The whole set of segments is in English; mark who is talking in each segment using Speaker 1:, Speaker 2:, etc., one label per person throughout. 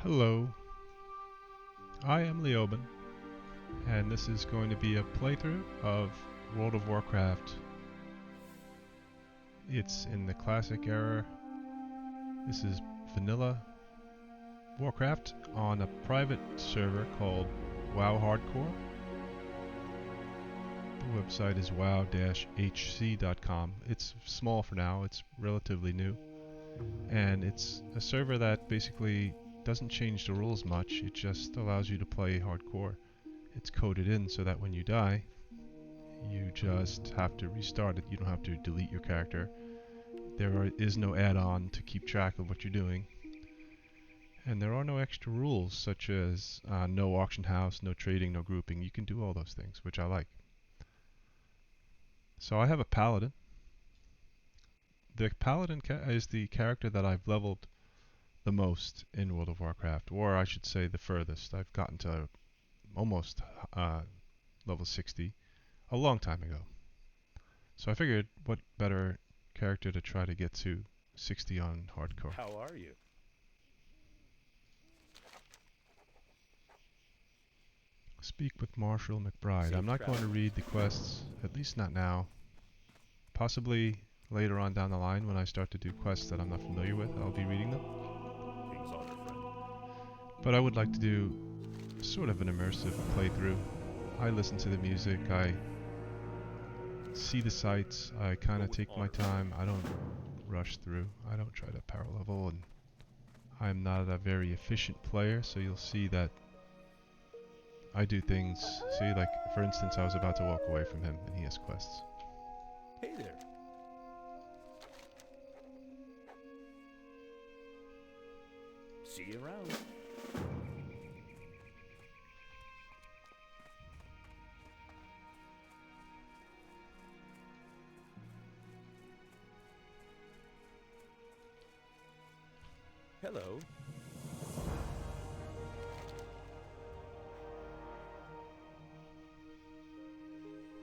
Speaker 1: Hello, I am Leobyn, and this is going to be a playthrough of World of Warcraft. It's in the classic era. This is vanilla Warcraft on a private server called WoW Hardcore. The website is wow-hc.com. It's small for now, it's relatively new, and it's a server that basically doesn't change the rules much. It just allows you to play hardcore. It's coded in so that when you die, you just have to restart it. You don't have to delete your character. There is no add-on to keep track of what you're doing. And there are no extra rules, such as no auction house, no trading, no grouping. You can do all those things, which I like. So I have a paladin. The paladin is the character that I've leveled the most in World of Warcraft, or I should say the furthest. I've gotten to almost level 60 a long time ago. So I figured what better character to try to get to 60 on hardcore.
Speaker 2: How are you?
Speaker 1: Speak with Marshal McBride.
Speaker 2: Safe
Speaker 1: I'm not going to read the quests, at least not now. Possibly later on down the line when I start to do quests that I'm not familiar with, I'll be reading them.
Speaker 2: King's Honor, friend.
Speaker 1: But I would like to do sort of an immersive playthrough. I listen to the music, I see the sights, I kind of take my time. I don't rush through. I don't try to power level, and I'm not a very efficient player, so you'll see that I do things. See, like, for instance, I was about to walk away from him, and he has quests.
Speaker 2: Hey there. See you around. Hello.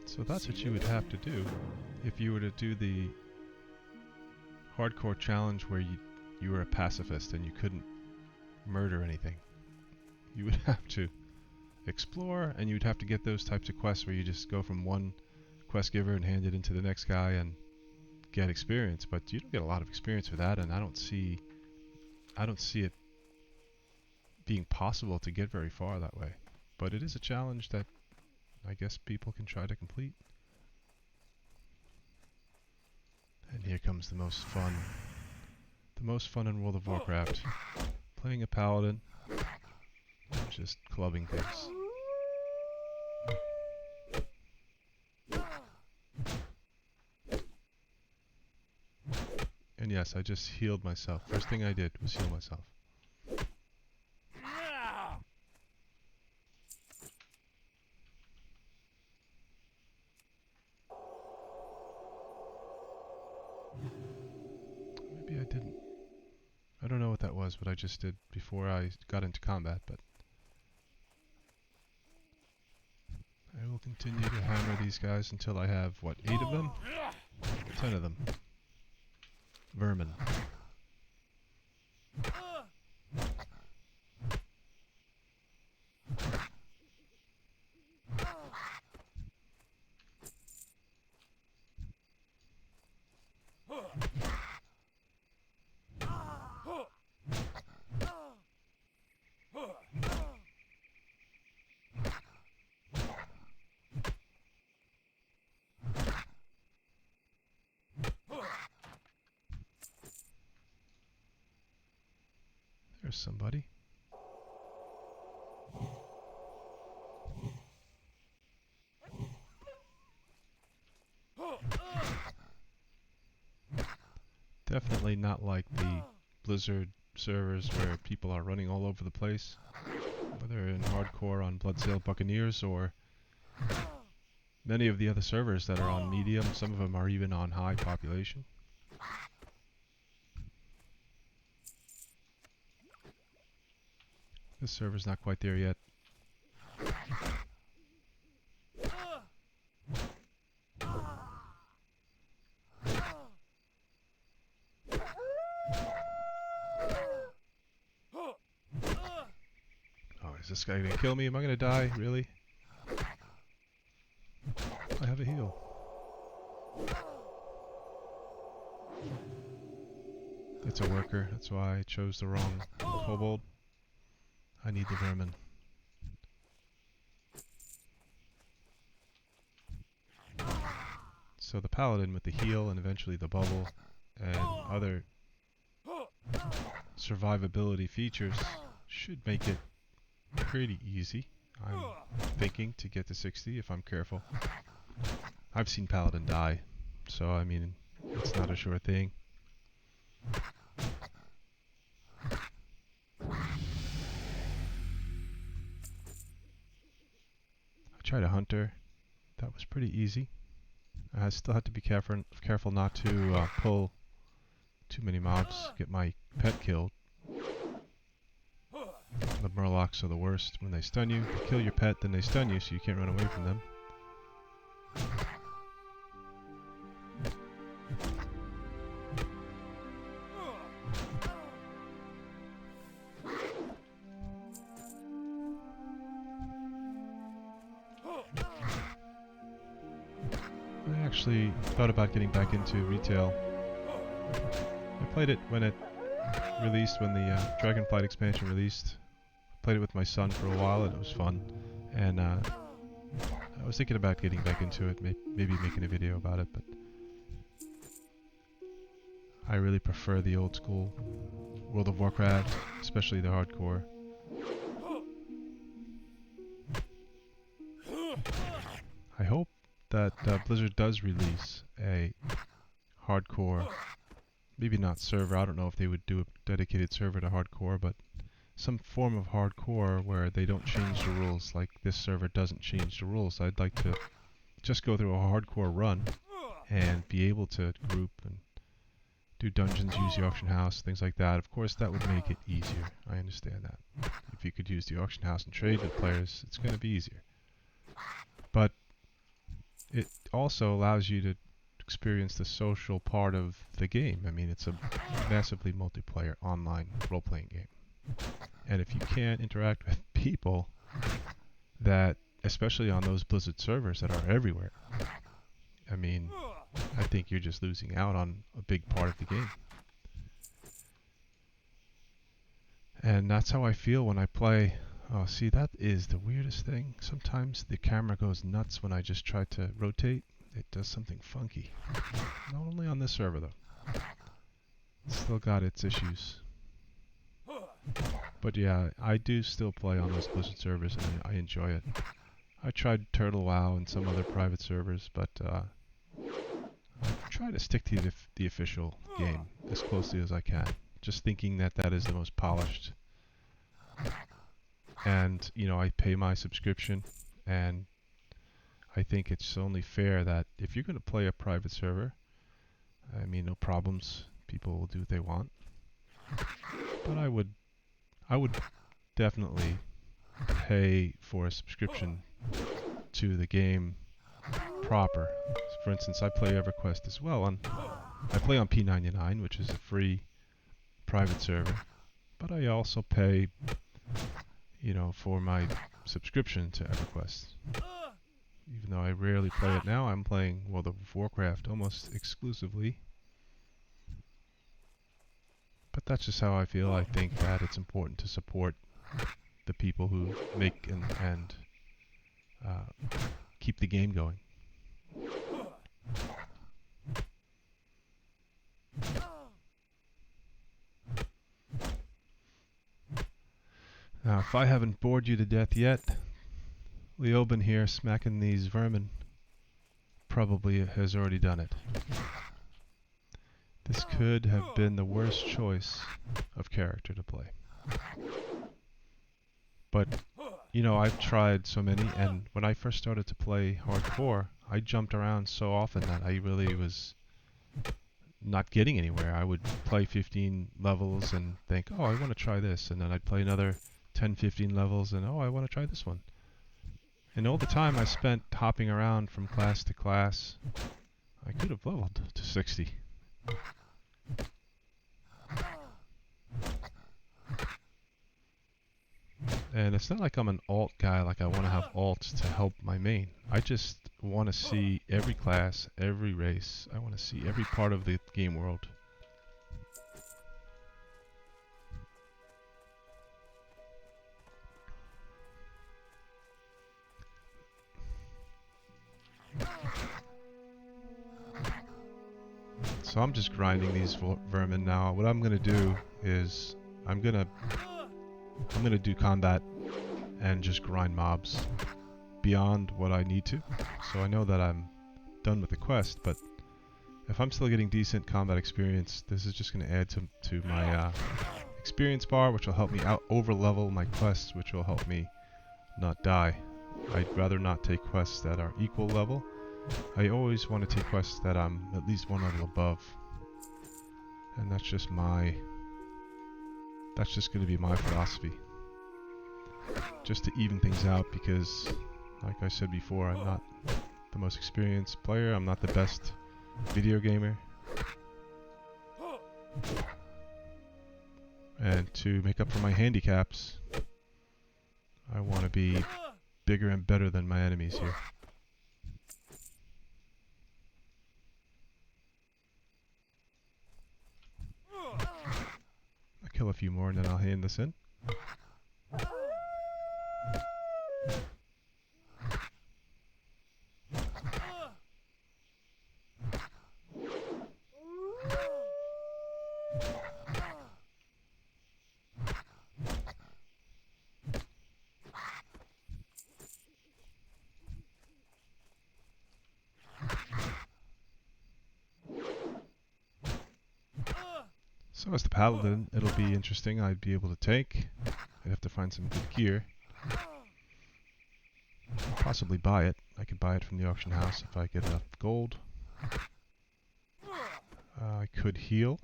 Speaker 1: So that's what you would have to do if you were to do the hardcore challenge where you were a pacifist and you couldn't murder anything. You would have to explore, and you'd have to get those types of quests where you just go from one quest giver and hand it into the next guy and get experience. But you don't get a lot of experience with that, and I don't see it being possible to get very far that way. But it is a challenge that I guess people can try to complete. And here comes the most fun in World of Warcraft. Playing a paladin, just clubbing things. And yes, I just healed myself. First thing I did was heal myself. Maybe I didn't. I don't know what that was, what I just did before I got into combat, but I will continue to hammer these guys until I have, what, 8 of them? 10 of them. Vermin. There's somebody. Definitely not like the Blizzard servers where people are running all over the place, whether in hardcore on Bloodsail Buccaneers or many of the other servers that are on medium. Some of them are even on high population. This server's not quite there yet. Is this guy gonna kill me? Am I gonna die? Really? I have a heal. It's a worker. That's why I chose the wrong kobold. I need the vermin. So the paladin with the heal and eventually the bubble and other survivability features should make it pretty easy. I'm thinking to get to 60 if I'm careful. I've seen paladin die, so I mean, it's not a sure thing. I tried a hunter. That was pretty easy. I still had to be careful not to pull too many mobs, get my pet killed. The murlocs are the worst. When they stun you, they kill your pet, then they stun you so you can't run away from them. I actually thought about getting back into retail. I played it when it released, when the Dragonflight expansion released. I played it with my son for a while and it was fun. And I was thinking about getting back into it, maybe making a video about it, but I really prefer the old school World of Warcraft, especially the hardcore. I hope that Blizzard does release a hardcore, maybe not server, I don't know if they would do a dedicated server to hardcore, but some form of hardcore where they don't change the rules, like this server doesn't change the rules. I'd like to just go through a hardcore run and be able to group and do dungeons, use the auction house, things like that. Of course, that would make it easier. I understand that. If you could use the auction house and trade with players, it's going to be easier. But it also allows you to experience the social part of the game. I mean, it's a massively multiplayer online role-playing game. And if you can't interact with people that, especially on those Blizzard servers that are everywhere, I mean, I think you're just losing out on a big part of the game. And that's how I feel when I play. Oh, see, that is the weirdest thing. Sometimes the camera goes nuts when I just try to rotate. It does something funky. Not only on this server, though. It's still got its issues. But yeah, I do still play on those Blizzard servers, and I enjoy it. I tried Turtle WoW and some other private servers, but I try to stick to the official game as closely as I can. Just thinking that that is the most polished. And, you know, I pay my subscription, and I think it's only fair that if you're going to play a private server, I mean, no problems. People will do what they want. But I would definitely pay for a subscription to the game proper. For instance, I play EverQuest as well. I play on P99, which is a free private server. But I also pay, you know, for my subscription to EverQuest. Even though I rarely play it now, I'm playing World of Warcraft almost exclusively. But that's just how I feel. I think that it's important to support the people who make and keep the game going. Now, if I haven't bored you to death yet, Leobyn here smacking these vermin probably has already done it. This could have been the worst choice of character to play. But, you know, I've tried so many, and when I first started to play hardcore, I jumped around so often that I really was not getting anywhere. I would play 15 levels and think, oh, I want to try this, and then I'd play another 10, 15 levels, and oh, I want to try this one. And all the time I spent hopping around from class to class, I could have leveled to 60. And it's not like I'm an alt guy, like I want to have alts to help my main. I just want to see every class, every race. I want to see every part of the game world. So I'm just grinding these vermin now. What I'm gonna do is I'm gonna do combat and just grind mobs beyond what I need to. So I know that I'm done with the quest, but if I'm still getting decent combat experience, this is just gonna add to my experience bar, which will help me out over level my quests, which will help me not die. I'd rather not take quests that are equal level. I always want to take quests that I'm at least one level above. And that's just going to be my philosophy. Just to even things out, because like I said before, I'm not the most experienced player, I'm not the best video gamer. And to make up for my handicaps, I want to be bigger and better than my enemies here. I'll kill a few more and then I'll hand this in. So as the Paladin, it'll be interesting. I'd be able to tank. I'd have to find some good gear. Possibly buy it. I could buy it from the auction house if I get enough gold. I could heal.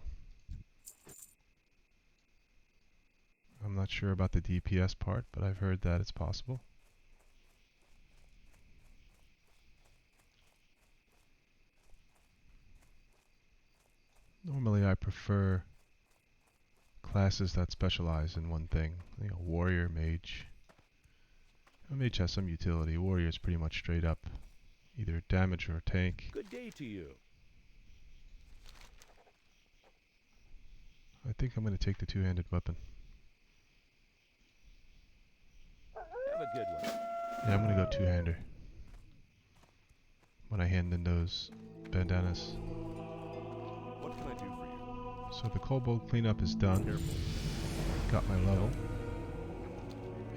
Speaker 1: I'm not sure about the DPS part, but I've heard that it's possible. Normally I prefer classes that specialize in one thing. You know, warrior, mage. A mage has some utility. Warrior is pretty much straight up either damage or tank.
Speaker 2: Good day to you.
Speaker 1: I think I'm going to take the two-handed weapon.
Speaker 2: Have a good one.
Speaker 1: Yeah, I'm going to go two-hander when I hand in those bandanas.
Speaker 2: What can I do for you?
Speaker 1: So the kobold cleanup is done.
Speaker 2: Careful.
Speaker 1: Got my level.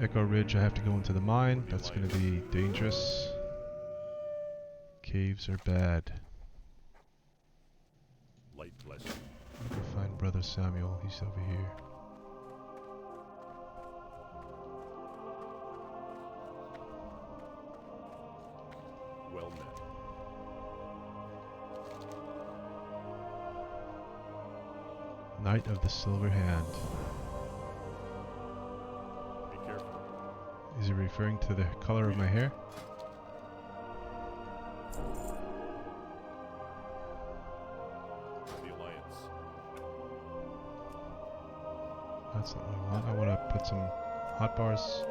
Speaker 1: Echo Ridge, I have to go into the mine. That's going to be dangerous. Caves are bad.
Speaker 2: Light bless you.
Speaker 1: I'll find Brother Samuel. He's over here.
Speaker 2: Well met.
Speaker 1: Knight of the Silver Hand.
Speaker 2: Be careful.
Speaker 1: Is he referring to the color of my hair?
Speaker 2: The Alliance.
Speaker 1: That's not what I want. I want to put some hot bars.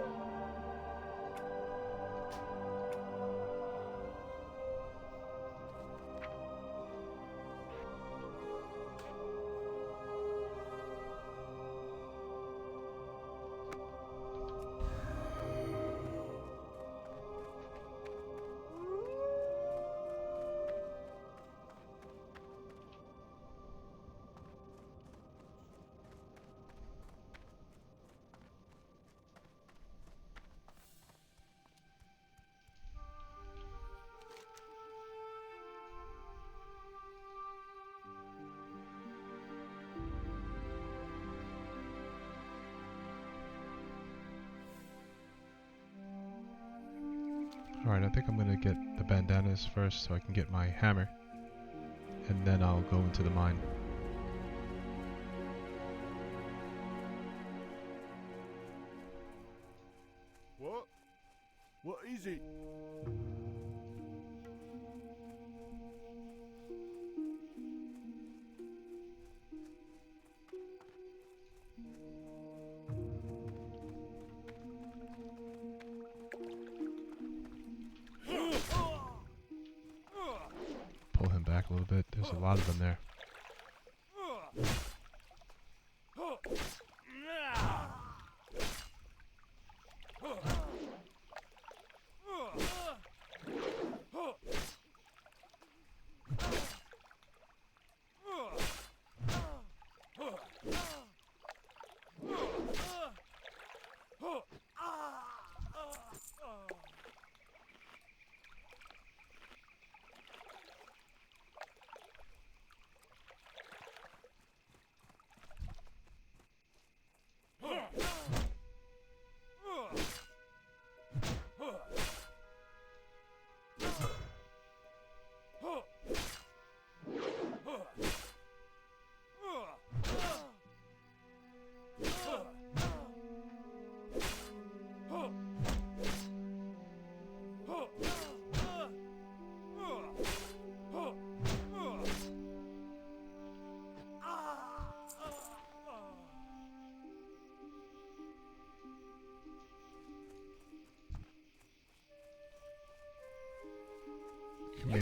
Speaker 1: Alright, I think I'm going to get the bandanas first so I can get my hammer. And then I'll go into the mine.
Speaker 2: What? What is it?
Speaker 1: back a little bit. There's a lot of them there. Come here.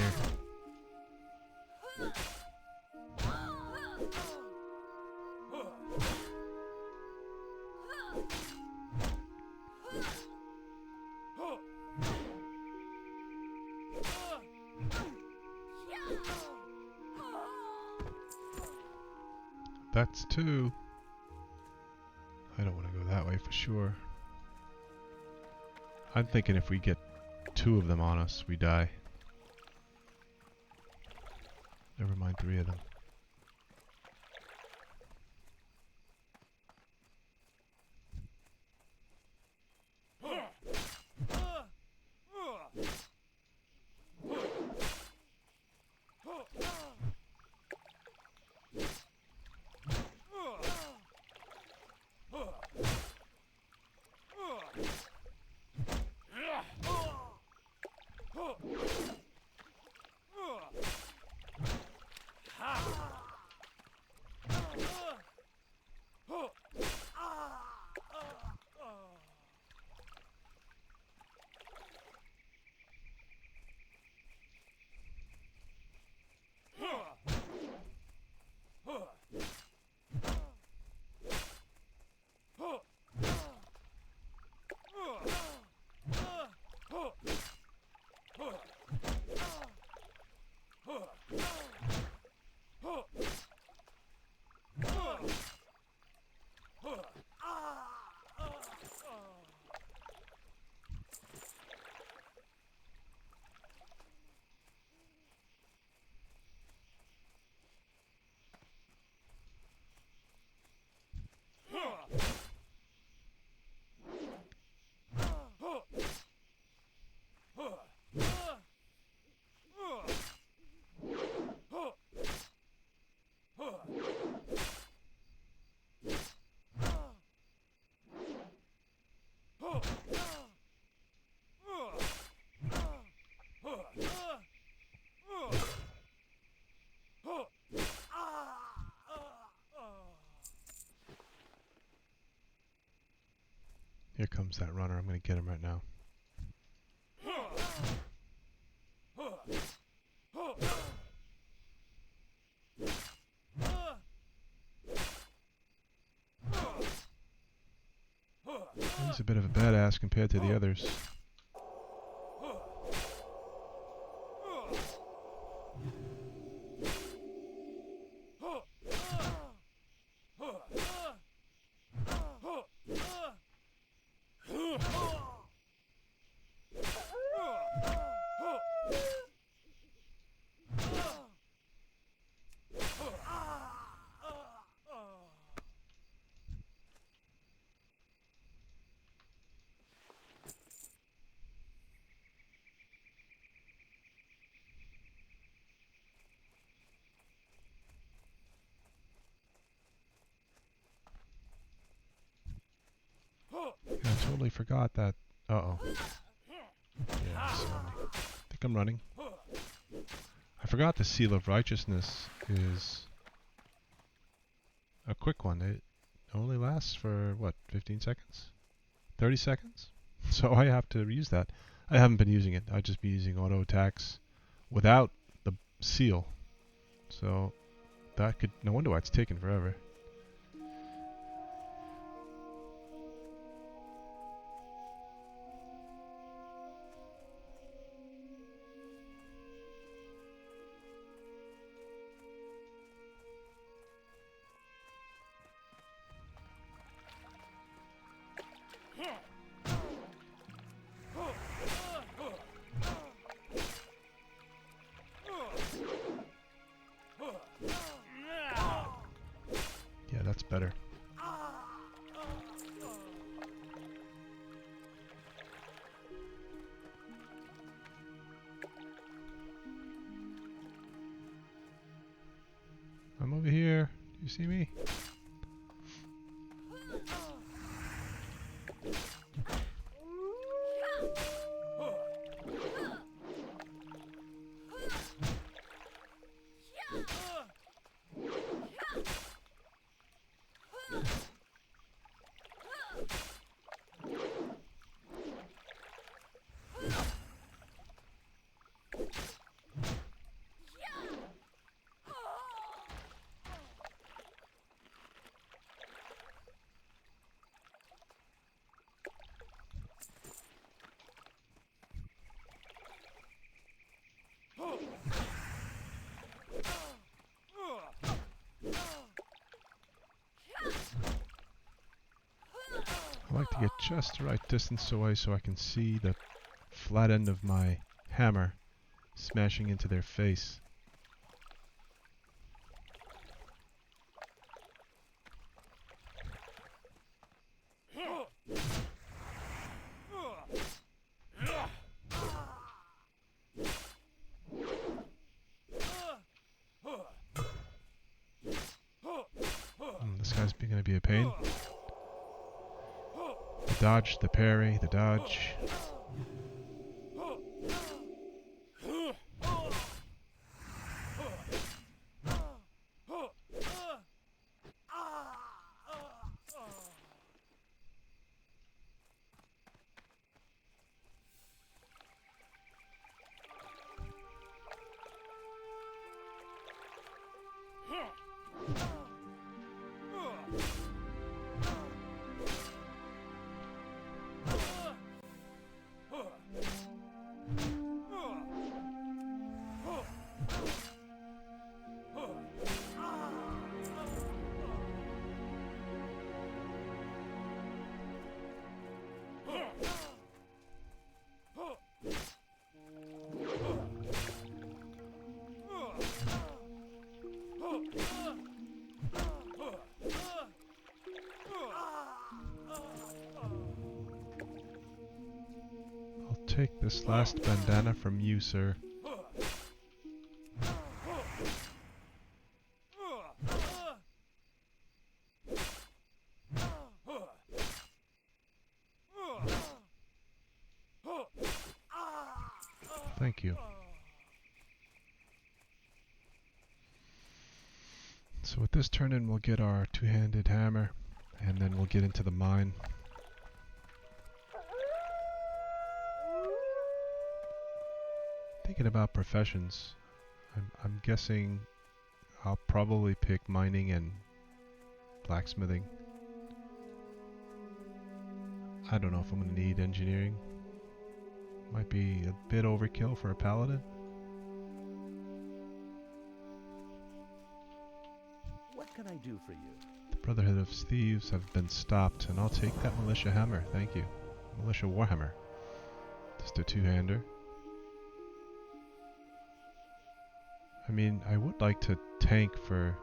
Speaker 1: That's two. I don't want to go that way for sure. I'm thinking if we get two of them on us, we die. Never mind three of them. Here comes that runner. I'm going to get him right now. He's a bit of a badass compared to the others. I totally forgot that. Uh-oh. Yeah, he saw me. I think I'm running. I forgot the Seal of Righteousness is a quick one. It only lasts for, what, 15 seconds? 30 seconds? So I have to use that. I haven't been using it. I've just been using auto attacks without the seal. So that could, no wonder why it's taking forever. Yeah, that's better. I'm over here. Do you see me? I like to get just the right distance away so I can see the flat end of my hammer smashing into their face. This guy's going to be a pain. The dodge, the parry, the dodge. Take this last bandana from you, sir. Thank you. So with this turn in, we'll get our two-handed hammer, and then we'll get into the mine. Thinking about professions, I'm guessing I'll probably pick mining and blacksmithing. I don't know if I'm going to need engineering. Might be a bit overkill for a paladin.
Speaker 3: What can I do for you?
Speaker 1: The Brotherhood of Thieves have been stopped, and I'll take that militia hammer, thank you. Militia warhammer. Just a two-hander. I mean, I would like to tank for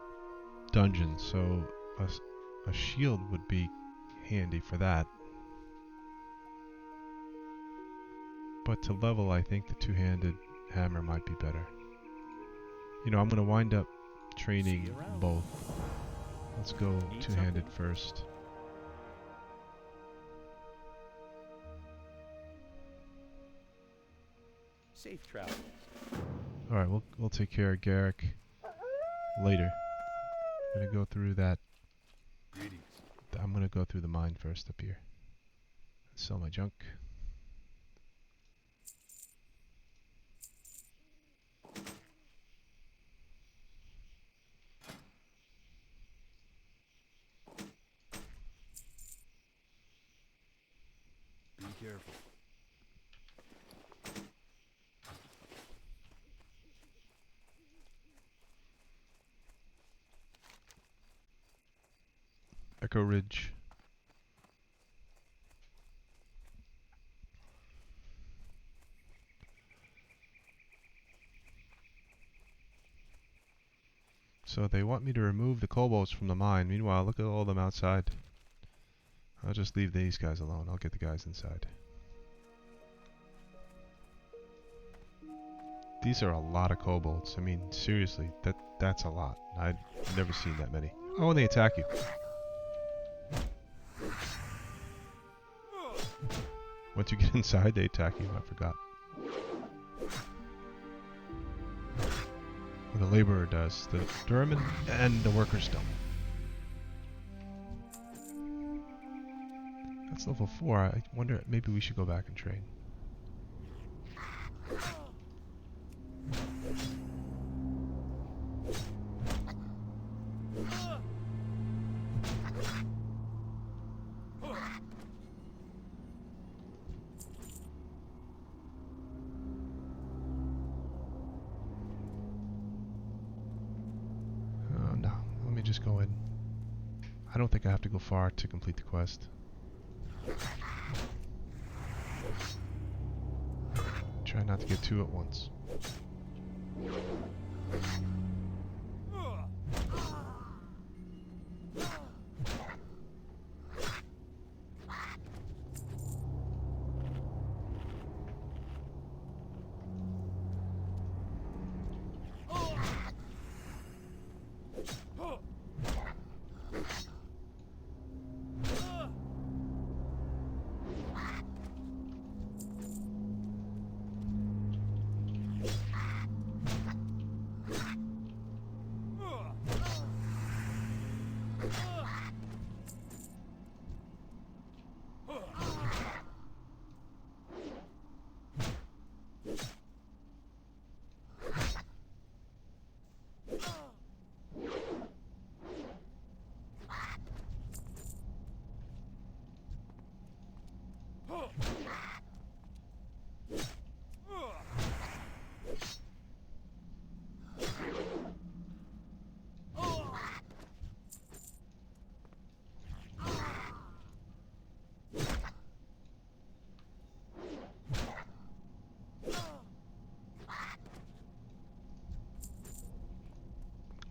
Speaker 1: dungeons, so a shield would be handy for that. But to level, I think the two-handed hammer might be better. You know, I'm going to wind up training both. Let's go two-handed first.
Speaker 3: Safe travels.
Speaker 1: Alright, we'll take care of Garrick later. I'm gonna go through that.
Speaker 2: Greetings.
Speaker 1: I'm gonna go through the mine first up here. Sell my junk.
Speaker 2: careful.
Speaker 1: Echo Ridge. So they want me to remove the kobolds from the mine. Meanwhile, look at all of them outside. I'll just leave these guys alone. I'll get the guys inside. These are a lot of kobolds. I mean, seriously, that's a lot. I've never seen that many. Oh, and they attack you. Once you get inside, they attack you. I forgot. Well, the laborer does. The Durman and the workers don't. That's level 4. I wonder, maybe we should go back and train. Oh no, let me just go in. I don't think I have to go far to complete the quest. Try not to get two at once.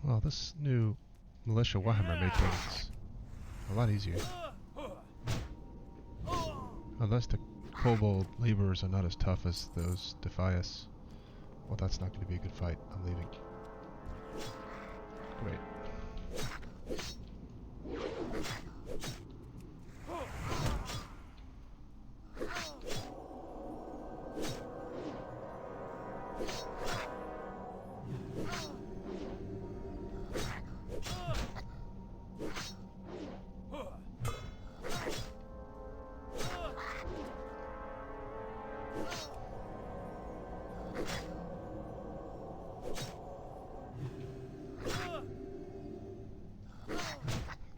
Speaker 1: Well, this new militia Warhammer made things a lot easier. Unless the kobold laborers are not as tough as those defy us. Well, that's not going to be a good fight. I'm leaving. Great.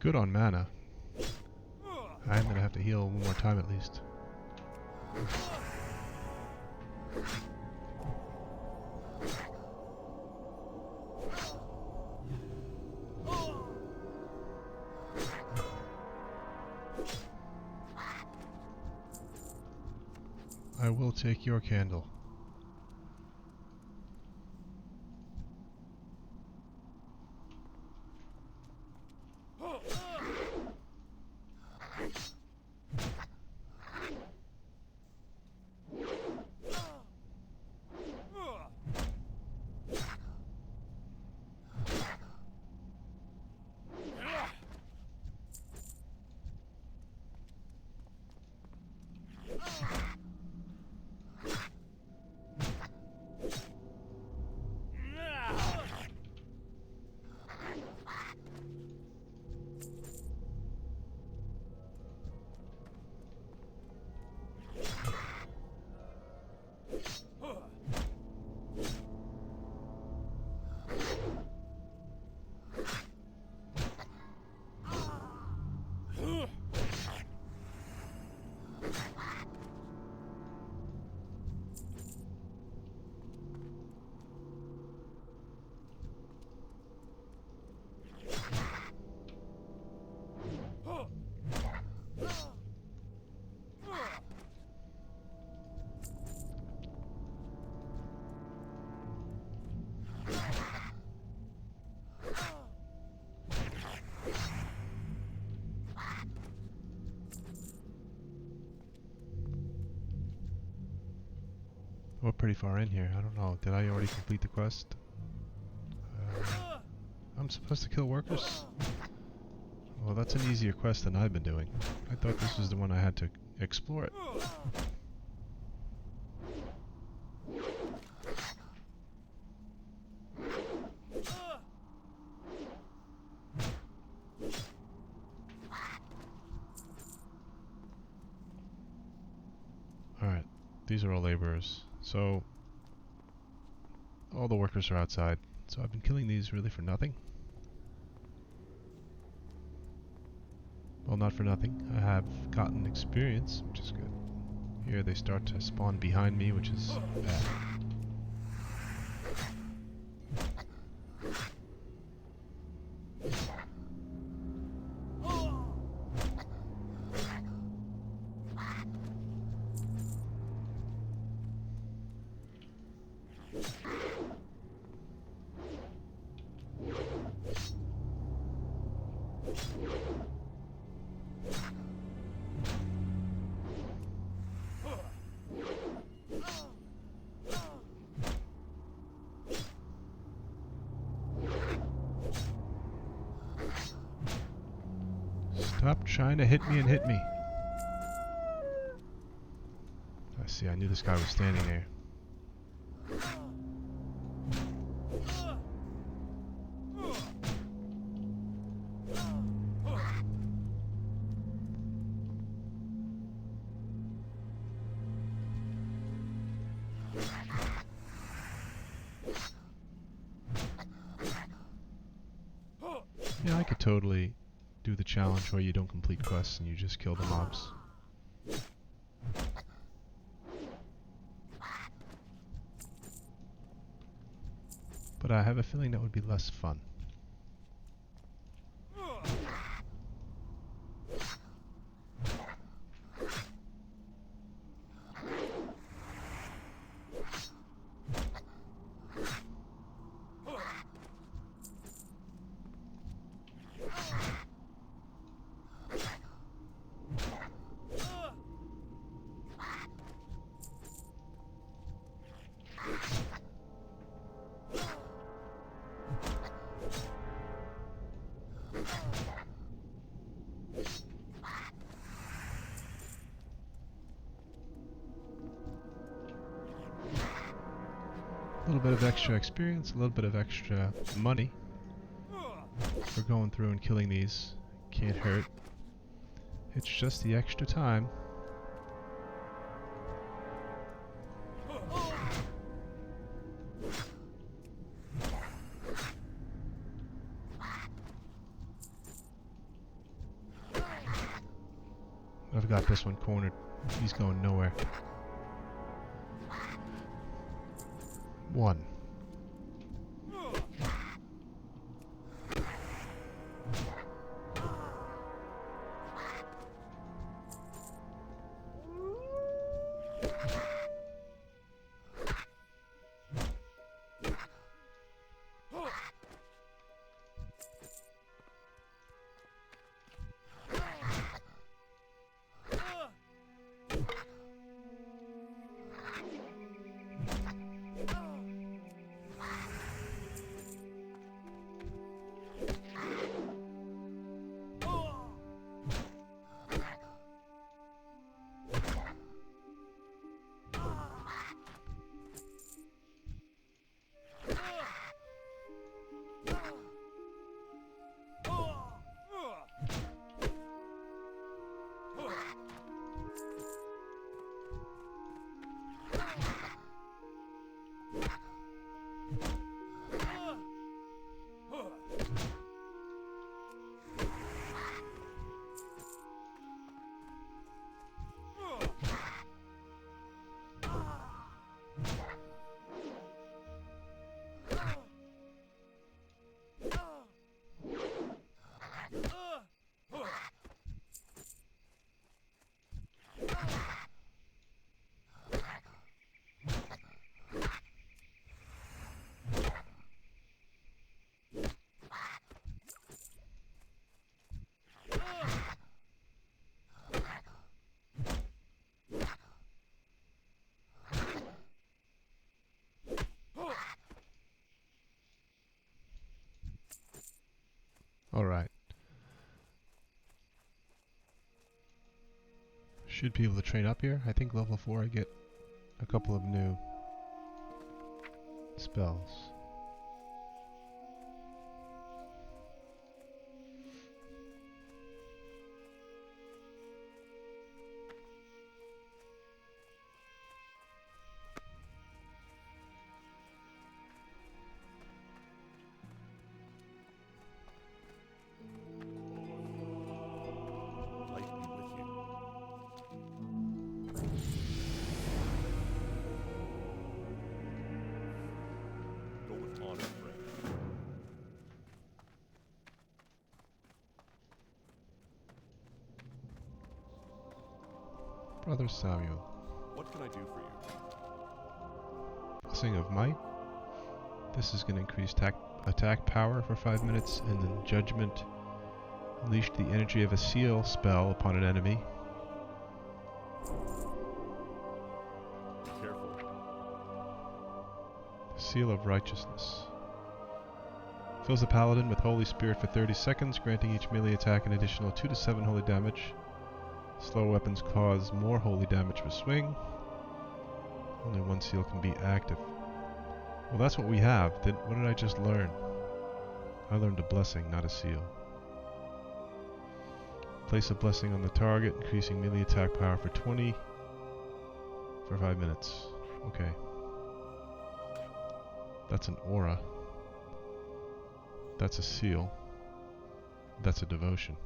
Speaker 1: Good on mana. I am going to have to heal one more time at least. I will take your candle. We're pretty far in here. I don't know. Did I already complete the quest? I'm supposed to kill workers? Well, that's an easier quest than I've been doing. I thought this was the one I had to explore it. Alright, these are all laborers. So, all the workers are outside. So I've been killing these really for nothing. Well, not for nothing. I have gotten experience, which is good. Here they start to spawn behind me, which is bad. Stop trying to hit me and hit me. I see, I knew this guy was standing there. Yeah, I could totally do the challenge where you don't complete quests and you just kill the mobs. But I have a feeling that would be less fun. A little bit of extra experience, a little bit of extra money for going through and killing these. Can't hurt. It's just the extra time. I've got this one cornered. He's going nowhere. One. Should be able to train up here. I think level 4 I get a couple of new spells.
Speaker 2: Light be with you. Go with honor, friend.
Speaker 1: Brother Samuel.
Speaker 2: What can I do for you?
Speaker 1: Blessing of Might. This is going to increase attack power for 5 minutes, and then Judgment. Unleash the energy of a seal spell upon an enemy.
Speaker 2: Be careful.
Speaker 1: Seal of Righteousness. Fills the Paladin with Holy Spirit for 30 seconds, granting each melee attack an additional 2 to 7 holy damage. Slow weapons cause more holy damage per swing. Only one seal can be active. Well, that's what we have. What did I just learn? I learned a blessing, not a seal. Place a blessing on the target, increasing melee attack power for 20 for 5 minutes. Okay. That's an aura. That's a seal. That's a devotion.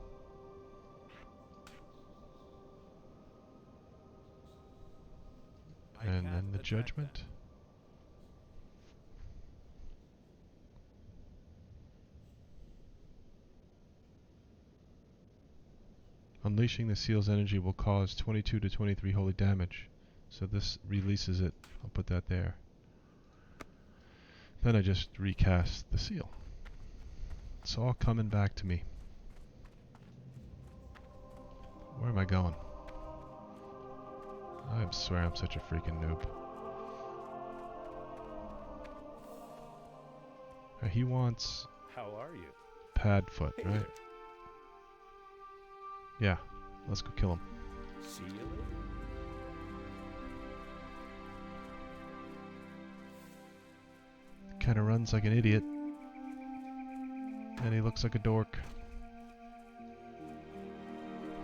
Speaker 1: And then the judgment. Unleashing the seal's energy will cause 22 to 23 holy damage. So this releases it. I'll put that there. Then I just recast the seal. It's all coming back to me. Where am I going? I swear I'm such a freaking noob. He wants
Speaker 3: How are you?
Speaker 1: Padfoot,
Speaker 3: Hey
Speaker 1: right?
Speaker 3: there.
Speaker 1: Yeah, let's go kill him.
Speaker 3: See you later.
Speaker 1: Kinda runs like an idiot. And he looks like a dork.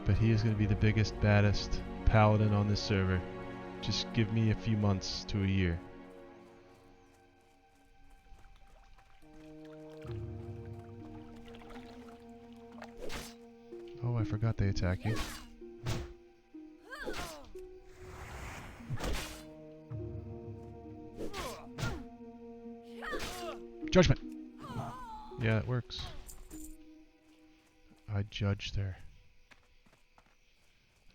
Speaker 1: But he is going to be the biggest, baddest paladin on this server. Just give me a few months to a year. Oh, I forgot they attack you. Judgment! Yeah, it works. I judged her.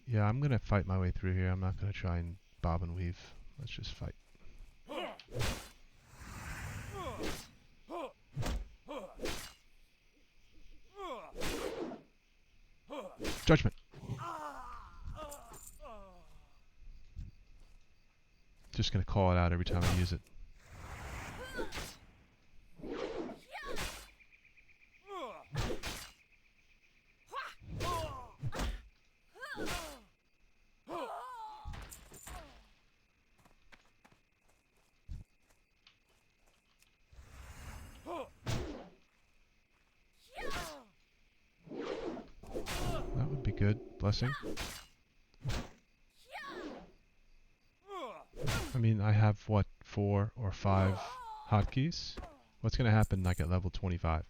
Speaker 1: Yeah, I'm gonna fight my way through here. I'm not gonna try and bob and weave. Let's just fight. Judgment! Just gonna call it out every time I use it. That would be good. Blessing. I mean, I have, what, 4 or 5 hotkeys? What's gonna happen like at level 25?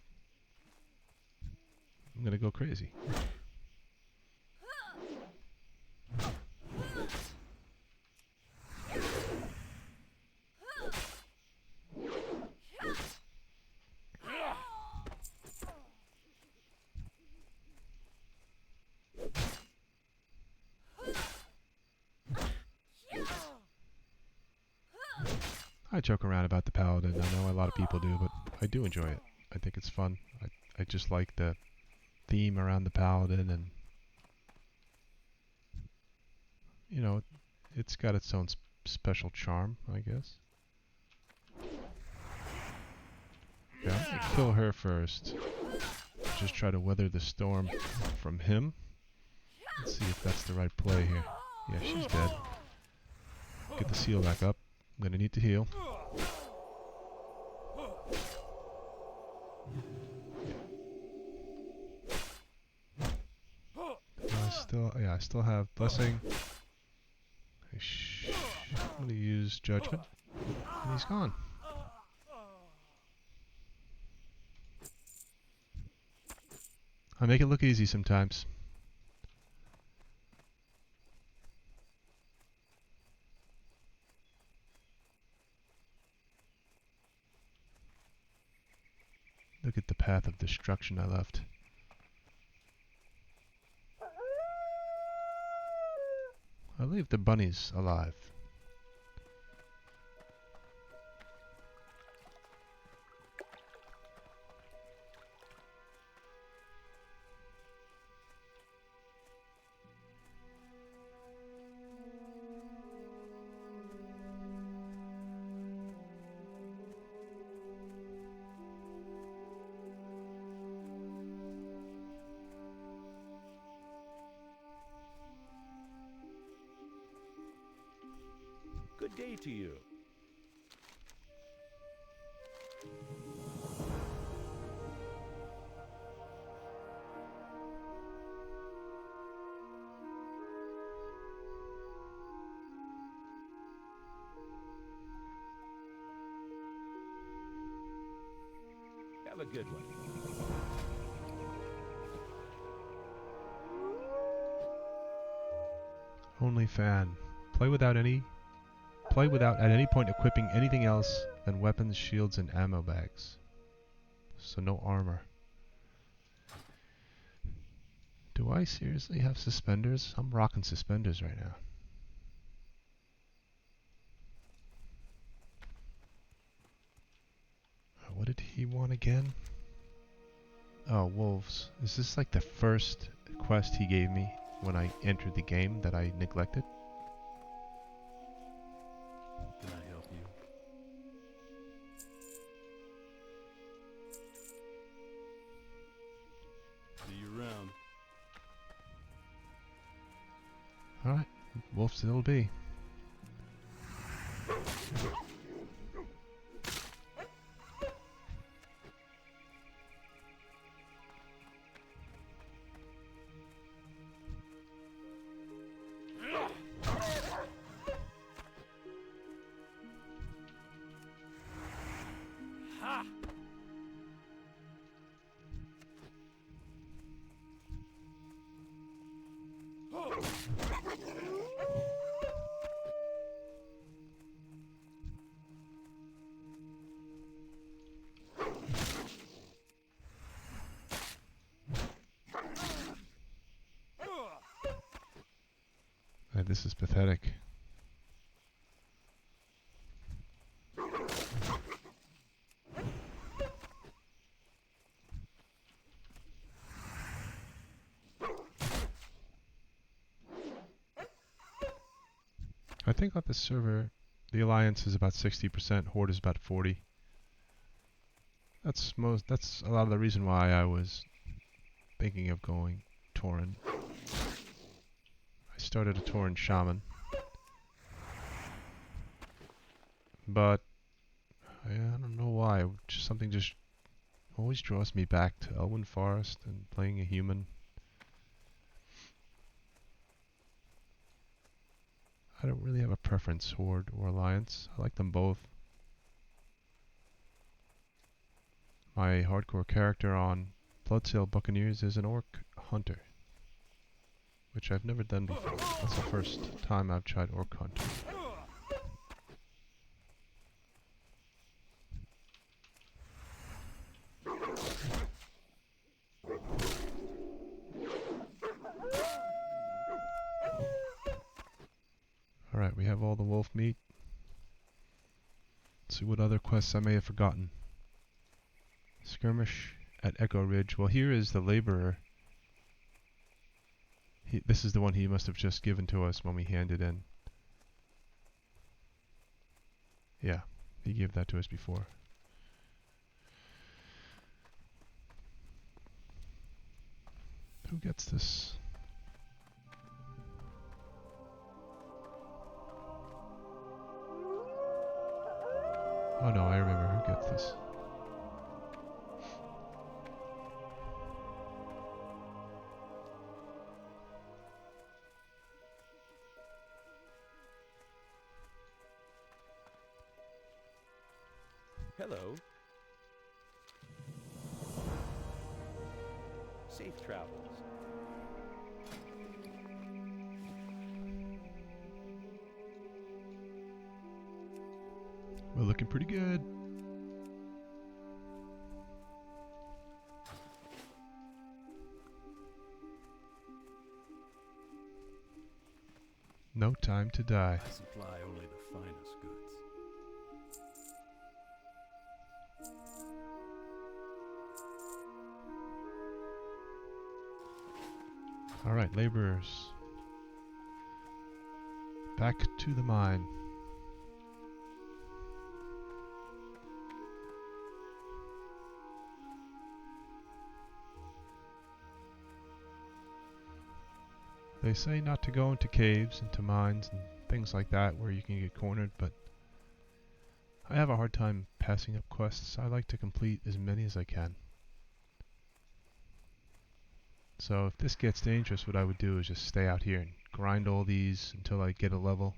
Speaker 1: I'm gonna go crazy. I joke around about the Paladin. I know a lot of people do, but I do enjoy it. I think it's fun. I just like the theme around the Paladin, and you know, it's got its own special charm, I guess. Yeah, I'm gonna kill her first. Just try to weather the storm from him. Let's see if that's the right play here. Yeah, she's dead. Get the seal back up. I'm gonna need to heal. I still have blessing. I'm gonna use judgment, and he's gone. I make it look easy sometimes. Look at the path of destruction I left. I'll leave the bunnies alive.
Speaker 3: Good day to you. Have a good one.
Speaker 1: Only fan. Play without at any point equipping anything else than weapons, shields, and ammo bags. So no armor. Do I seriously have suspenders? I'm rocking suspenders right now. What did he want again? Oh, wolves. Is this like the first quest he gave me when I entered the game that I neglected?
Speaker 2: Can I help you? See you around.
Speaker 1: Alright, wolves it'll be. This is pathetic. I think on this server, the Alliance is about 60%, Horde is about 40%. That's a lot of the reason why I was thinking of going Tauren. I started a Tauren Shaman. But I don't know why, something just always draws me back to Elwyn Forest and playing a human. I don't really have a preference, Horde or Alliance. I like them both. My hardcore character on Bloodsail Buccaneers is an orc hunter, which I've never done before. That's the first time I've tried orc hunter. Alright, we have all the wolf meat. Let's see what other quests I may have forgotten. Skirmish at Echo Ridge. Well, here is the laborer. This is the one he must have just given to us when we handed in. Yeah, he gave that to us before. Who gets this? Oh no, I remember who gets this.
Speaker 3: Hello. Safe travels.
Speaker 1: We're looking pretty good. No time to die.
Speaker 2: I supply only the finest goods.
Speaker 1: Alright, laborers. Back to the mine. They say not to go into caves, into mines, and things like that where you can get cornered, but I have a hard time passing up quests. I like to complete as many as I can. So if this gets dangerous, what I would do is just stay out here and grind all these until I get a level,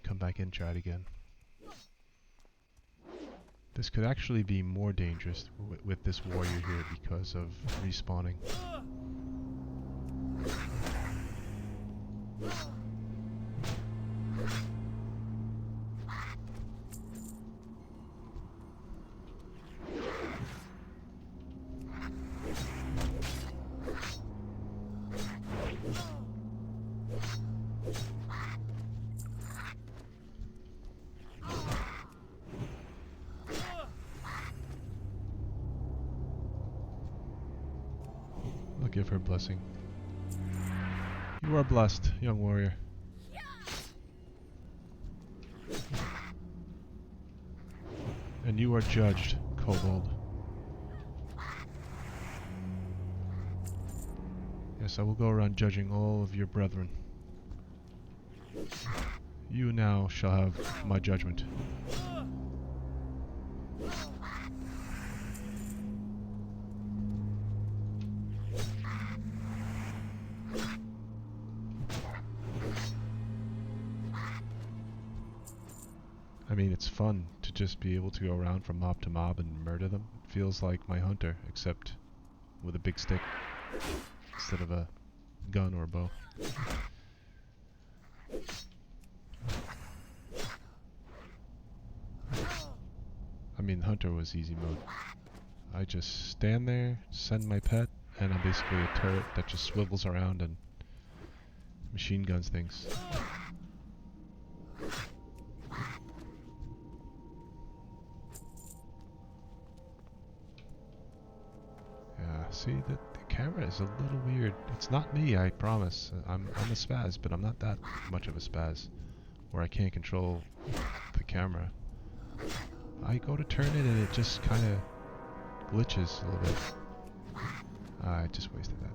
Speaker 1: come back in and try it again. This could actually be more dangerous with this warrior here because of respawning. I'll give her a blessing. You are blessed, young warrior. And you are judged, kobold. Yes, I will go around judging all of your brethren. You now shall have my judgment. I mean, it's fun to just be able to go around from mob to mob and murder them. It feels like my hunter, except with a big stick instead of a gun or a bow. I mean, hunter was easy mode. I just stand there, send my pet, and I'm basically a turret that just swivels around and machine guns things. See, the camera is a little weird. It's not me, I promise. I'm a spaz, but I'm not that much of a spaz where I can't control the camera. I go to turn it and it just kind of glitches a little bit. I just wasted that.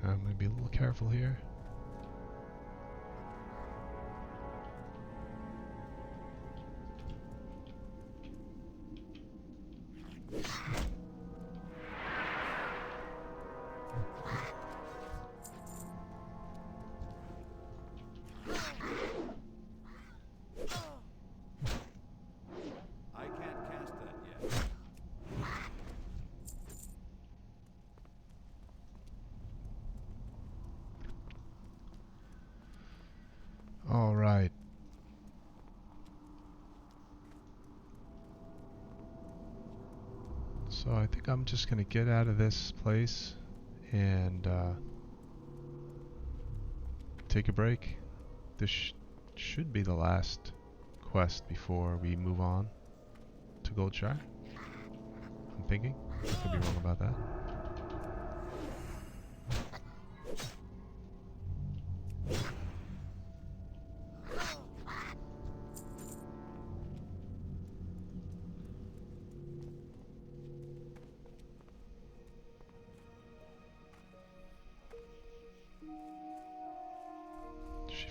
Speaker 1: I'm going to be a little careful here.
Speaker 3: I can't cast that yet.
Speaker 1: All right. So I think I'm just going to get out of this place and take a break. This should be the last quest before we move on to Goldshire. I'm thinking. I could be wrong about that.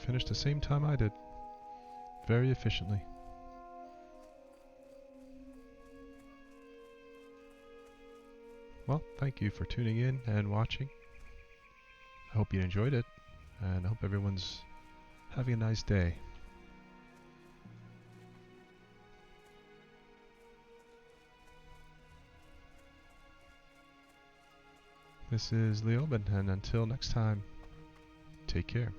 Speaker 1: finished the same time I did. Very efficiently. Well, thank you for tuning in and watching. I hope you enjoyed it, and I hope everyone's having a nice day. This is Leobyn, and until next time, take care.